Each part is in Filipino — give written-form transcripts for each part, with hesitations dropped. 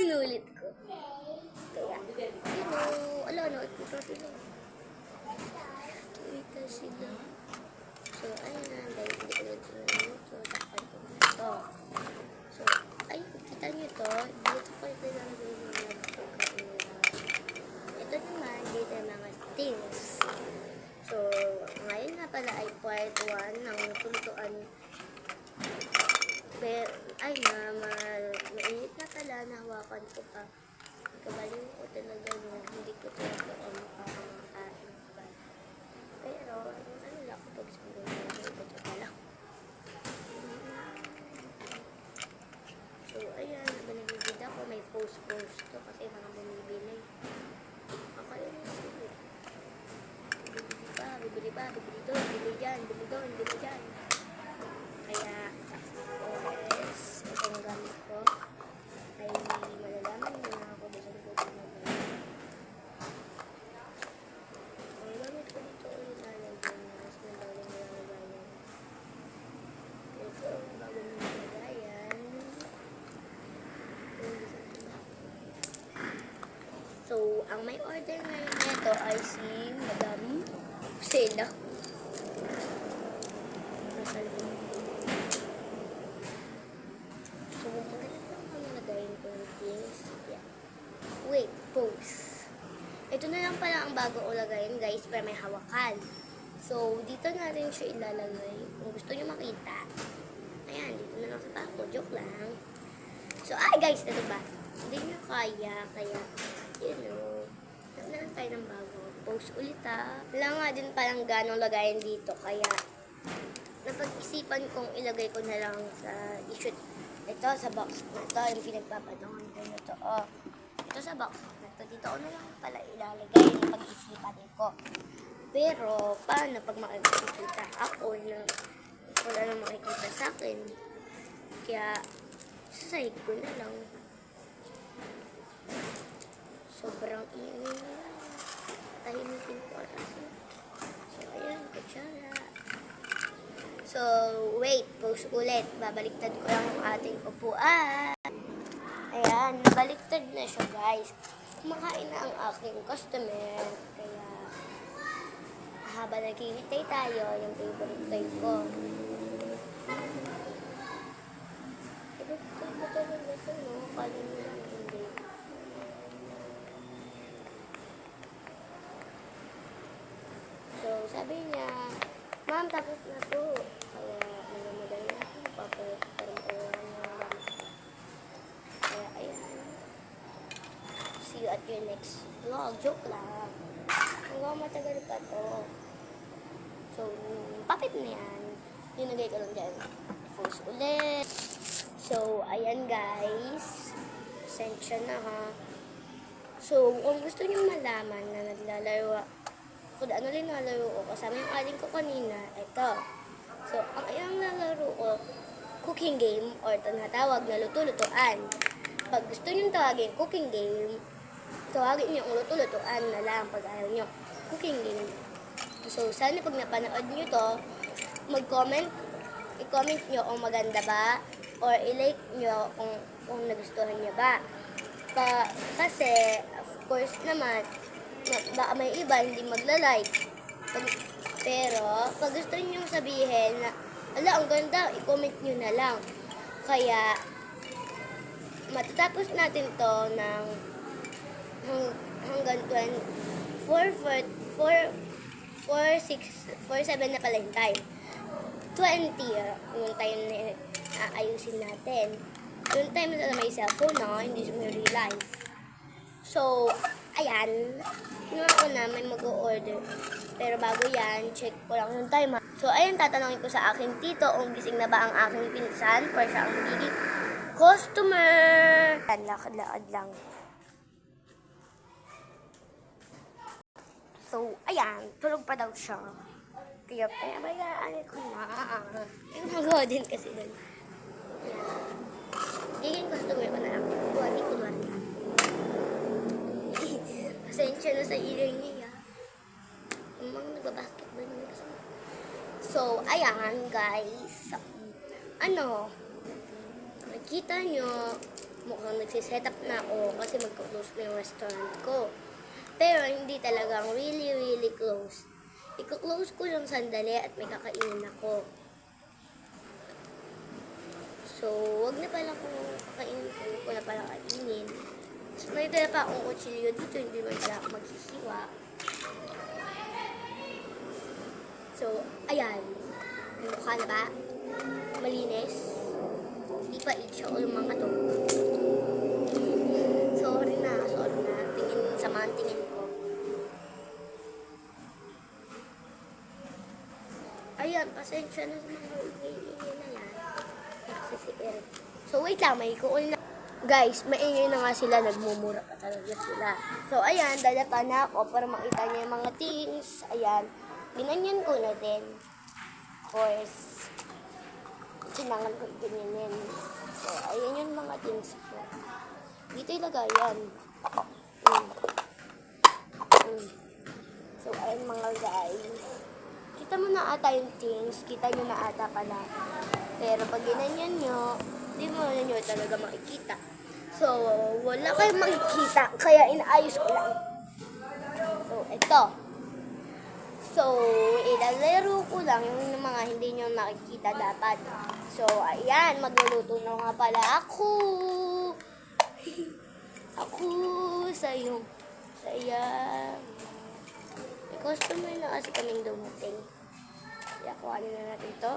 inulit ko. Kaya, ala, nakikita sila. Nakikita sila. So, ayan, dahil hindi ko lang ito. Takpan ko na ito. So, ayun, kita nyo ito. Dito ko ito nalagay yung mga pagkain nila. Ito naman, dito yung mga things. So, ngayon nga pala ay part 1 ng tulutuan. Pero, ay mainit na pala, nahawakan ko pa. Kabaliw ko talaga yung hindi ko talaga makakain pa. Pero, ano lang ko pag sabi ko ito pala. So, ayan, nagbibida ko, may post-post to kasi mga bumibili. Ako yun yung sili. Bibili pa, bibili doon, bibili dyan, bibili doon, bibili dyan. Kaya, OS, itong gamit ko, ay malalaman nyo na ako doon sa likod ng mobile. Ang gamit ko dito ulit lalagyan na, mas madaling nilagayan. Ito, bago nilagayan. So, ang may order ngayon nito ay si Madam Sela. So, maganda lang ang nalagayin ko ng things. Yeah. Wait, pose. Ito na lang pala ang bago ko lagayin, guys, para may hawakan. So, dito natin siya ilalagay. Kung gusto nyo makita. Ayan, dito na lang sa pako. Joke lang. So, ay guys, ito ba? Hindi nyo kaya, you know, naglalang tayo ng bago. Post ulit Wala nga din palang ganong lagayin dito, kaya napag-isipan kong ilagay ko na lang sa issue. Ito sa box na ito, yung pinagpapatungan ko na ito. Oh, ito sa box na ito. Dito ko na lang pala ilalagay yung pag-isipan ko. Pero, paano pag makikita ako na wala nang makikita sa akin? Kaya, sasahig ko na lang. Sobrang ingay na. Tahimikin ko kasi. So, ayan, kutsara. So, wait, pause ulit. Babaliktad ko lang ang ating upuan. Ayan, nabaliktad na siya, guys. Kumakain na ang aking customer. Kaya, habang naghihintay tayo, yung favorite toy ko. Favorite toy ko talaga ito, no? Kali mo lang hindi. So, sabi niya, ma'am, tapos na po. Kaya, nagamadali na ako. Papayaran na lang. Kaya, ayan. See you at your next vlog. Joke lang. Hanggang matagal pa to. So, papit na yan. Dinagay ko lang dyan. Post ulit. So, ayan guys. Sensya na ha. So, kung gusto niyo malaman na naglalaro kung ano rin nalaro ko, kasama yung aling ko kanina, ito. So, ang iyang lalaro ko, cooking game, or tinatawag na luto-lutuan. Pag gusto nyo tawagin cooking game, tawagin nyo ang luto-lutuan na lang pag ayaw nyo. Cooking game. So, sana pag napanood nyo to, mag-comment, i-comment nyo kung maganda ba, or i-like nyo kung nagustuhan nyo ba. Kasi, of course naman, baka may iba hindi magla-like. Pero, pag gusto nyo sabihin na, ala, ang ganda, i-comment nyo na lang. Kaya, matatapos natin to ng hanggang 4:7 na pala yung time. 20, yung time na aayusin natin. Yung time na may cellphone na, hindi sa real life. So, ayan. Tingnan ko na, may mag-o-order. Pero bago yan, check ko lang yung time. So, ayan, tatanungin ko sa aking tito kung gising na ba ang aking pinsan or siya ang magiging customer. Lakad-lakad lang. So, ayan, tulog pa daw siya. Kaya, pinabayaan ko na. Ay, magawa din kasi doon. Ayan. Giging customer ko na lang. Buwari ko na lang. Pasensya na sa ilay niya. Mga nagbabasketball niya kasi. So, ayan, guys. Nakikita nyo, mukhang nagsiset up na ako kasi magko-close na yung restaurant ko. Pero hindi talagang really close. Iko-close ko lang sandali at may kakainin ako. So, wag na pala kung kakainin ko, wag ko na pala kainin. So, may dala pa akong kutsilyo dito, hindi man pala ako magsisiwa. So, ayan. Mukha na ba? Malinis. Hindi pa itcha ko yung mga to. Sorry na. Tingin, samahan tingin ko. Ayan, pasensya na sa mga ingay na yan. Kasi si Eric. So, wait lang, may kukunin na. Guys, maingay na nga sila, nagmumura pa talaga sila. So, ayan, dadapa na ako para makita niya yung mga things. Ayan, ginanyan ko na din. Of course, sinangan ko ganyan. So, ayan yung mga things ko. Dito ilagay yan. So, ayan mga guys. Kita mo na ata yung things. Kita nyo na ata pala. Pero pag ginanyan nyo, hindi mo na nyo talaga makikita. So, wala kayong makikita. Kaya inaayos ko lang. So, ito. So, ilalaro ko lang yung mga hindi nyo nakikita dapat. So, ayan. Magluluto na nga pala ako. Ako sa'yo. Saya. May customer na kasi kaming dumating. Kaya kuhanin na natin to.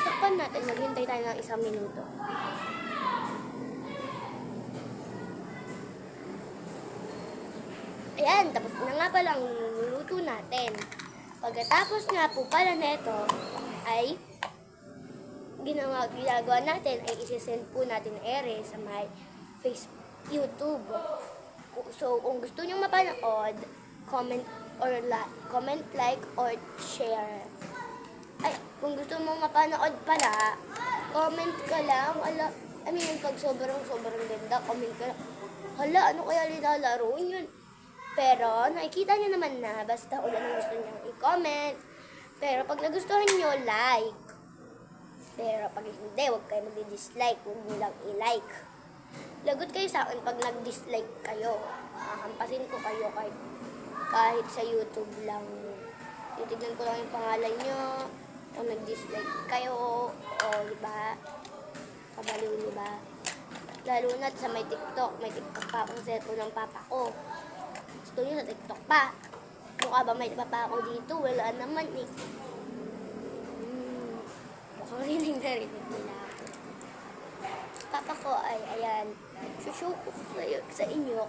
Takpan natin. Maghintay tayo ng 1 minuto. Ayan, tapos na nga palang luluto natin. Pagkatapos nga po pala neto, ay ginagawa natin ay isisend po natin ere sa my Facebook, YouTube. So, kung gusto nyo mapanood, comment, like, or share. Ay, kung gusto mong mapanood pala, comment ka lang. Pag sobrang ganda, comment ka lang. Hala, ano kaya nilalaro yun? Pero, nakikita nyo naman na, basta kung anong gusto nyo i-comment. Pero, pag nagustuhan nyo, like. Pero, pag hindi, huwag kayo mag-dislike, huwag nyo lang i-like. Lagot kayo sa akin pag nag-dislike kayo. Hampasin ko kayo kahit sa YouTube lang. Titignan ko lang yung pangalan nyo. Kung nag-dislike kayo, o diba? Kabaliw, diba? Lalo na sa may TikTok. May TikTok pa akong cellphone ng papa ko. Gusto nyo sa TikTok pa. Mukha ba may papa ako dito? Wala naman eh. Mukhang rinig na rinig nila ako. Papa ko ay, ayan, sushow ko sa inyo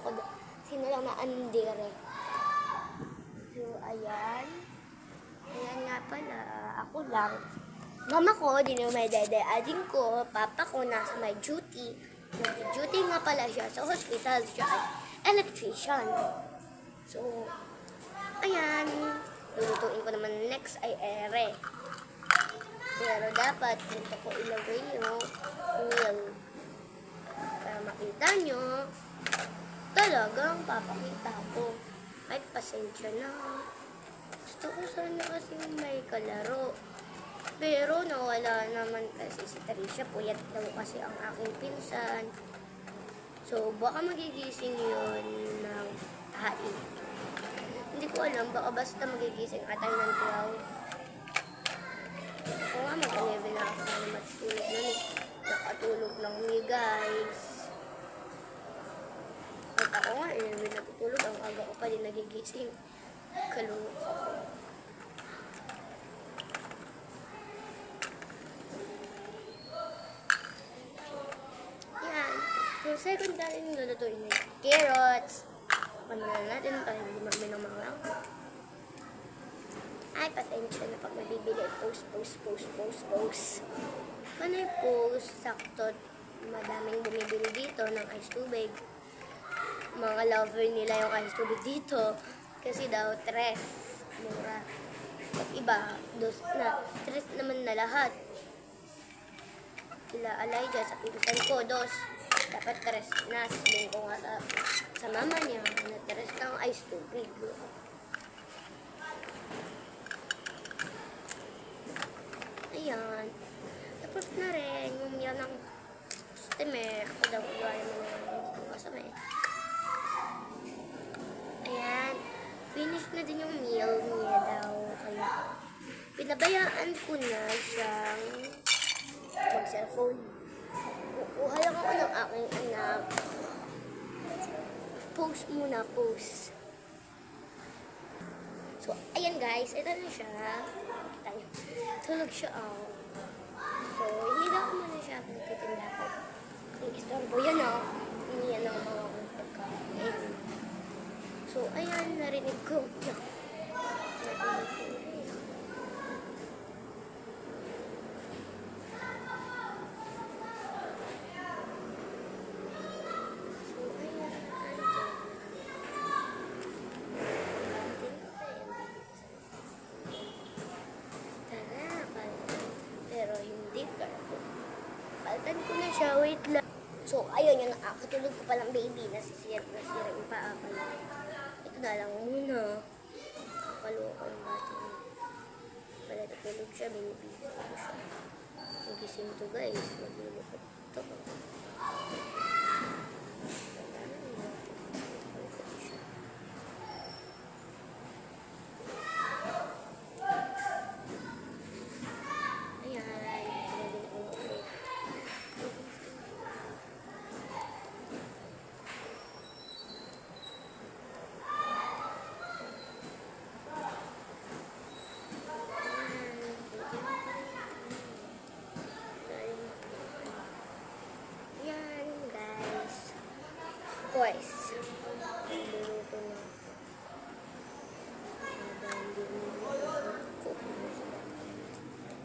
sino lang na andere. So, ayan. Ayan nga pala, ako lang. Mama ko, di na may dede. Ading ko, papa ko nasa may duty. Nag-duty nga pala siya sa hospital. Siya ay electrician. So, ayan. Lulutuin ko naman next ay ere. Pero dapat, dito ko ilagay yung wheel. Para makita nyo, talagang papakita ko. Ay, pasensya na. Gusto ko sana kasi may kalaro. Pero nawala naman kasi si Trisha. Puyat daw kasi ang aking pinsan. So, baka magigising yun ng hain. Hindi ko alam, baka basta magigising atay ng 12. Ako nga, mag-11 na ako na matulog nun eh. Nakatulog lang niyo guys. At ako nga, 11 natutulog. Ang aga ko pa din nagigising. Kalungok ako. Yan. So, second natin yung lulutuin na carrots. Ano na natin tayo, hindi magminamang. Ay, pasensya na pag nabibili. Post. Ano yung post? Sakto, madaming bumibili dito ng ice tubig. Mga lover nila yung ice tubig dito. Kasi daw, 3. Mura. Pag iba, 2 na. 3 naman na lahat. Sila Elijah, sa pinsan ko, 2. Dapat 3 na. Sabihin ko nga sa mama niya na 3 ng ice tubig. ayan. Tapos na rin, umiyaw ng customer. Ako daw, iwanan mo na yung customer. Ayan. Finish na din yung meal niya daw. Kaya, pinabayaan ko na siyang mag-cellphone. Kukuha lang ako ng aking anak. Post muna, post. So, ayan guys, ito na siya. Kita niyo. Tulog siya ako. So, hindi na ako muna siya pinagtitinda ko. Ang istorbo yan o. Hindi yan ang mga pagkain. So, ayan, narinig ko. Narinig ko. Paltan ko na siya, wait lang. So, ayun yung nakakatulog ko palang baby. Nasira yung paa pa na. Ito na lang muna. Kaluwa yung bata niya. Pala natulog siya, binibigyan ko siya. Nagising to guys, maglulukot to. Guys, niluluto na ako.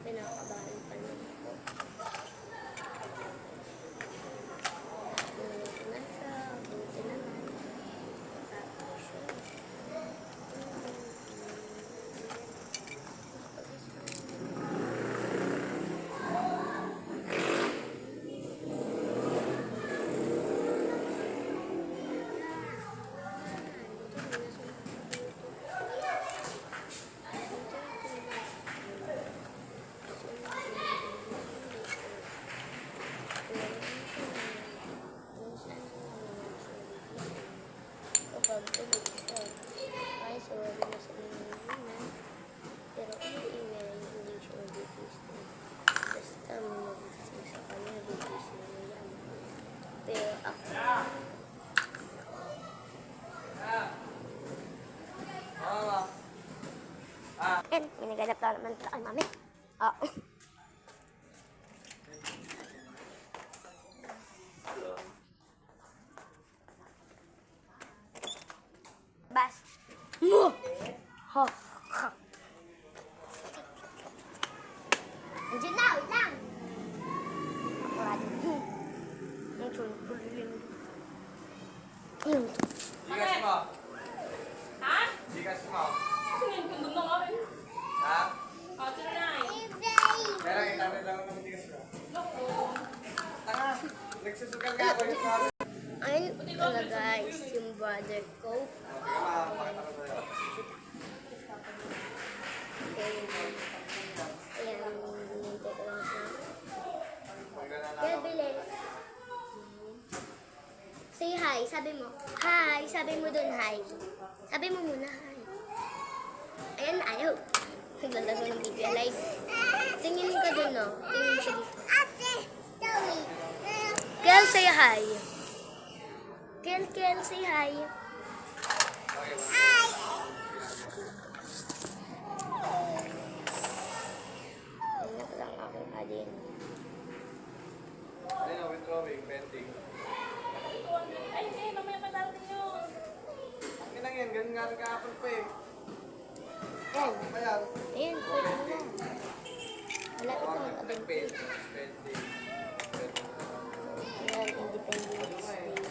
Pinakabahan pa na ako. Niluluto na siya. Niluluto naman. Tapos siya. Kapag tulog siya, ay sorry na sa inyo. Pero kung ingay, hindi siya mag-bibis na. Basta may mag-bibis sa kanya, bibis na yan. Pero ako, and may naganap na naman pala kay mami. Oo. Bas. Mo. Ha. Ha. Andiyan na, wait lang. Ako rin. Ang tulog-tulog. Gigas mo. Ha? Gigas mo. Kasi ngayon kung doon ako eh. Ha? Oh, sino na eh? Pero itamit lang ng gigas mo. Loko. Tanga. Nagsusugal ka ako yung mga. Ayun pala guys, yung brother ko. Pakita ko sa'yo. Ayan, hinintay ko lang siya. Maganda na Kaya ako. bilis. Say hi, sabi mo. Hi, sabi mo dun hi. Sabi mo muna hi. Ayan, ayaw. Naglalaro ng video live. Tingin ka dun, no? Tingin siya dito. Kel, say hi. Kel, say hi. Hi. Ayan lang aking alin. Ayun o, withdrawing, pending. Ay, hindi. Mamaya pa darating yun. Ang inang yan, ganun nga rin kahapon pa eh. Ayan. Ano ba yan? Ayan, pwede na. Malapit na mag-abang. Pending. Pending. Ayan, Independence Day.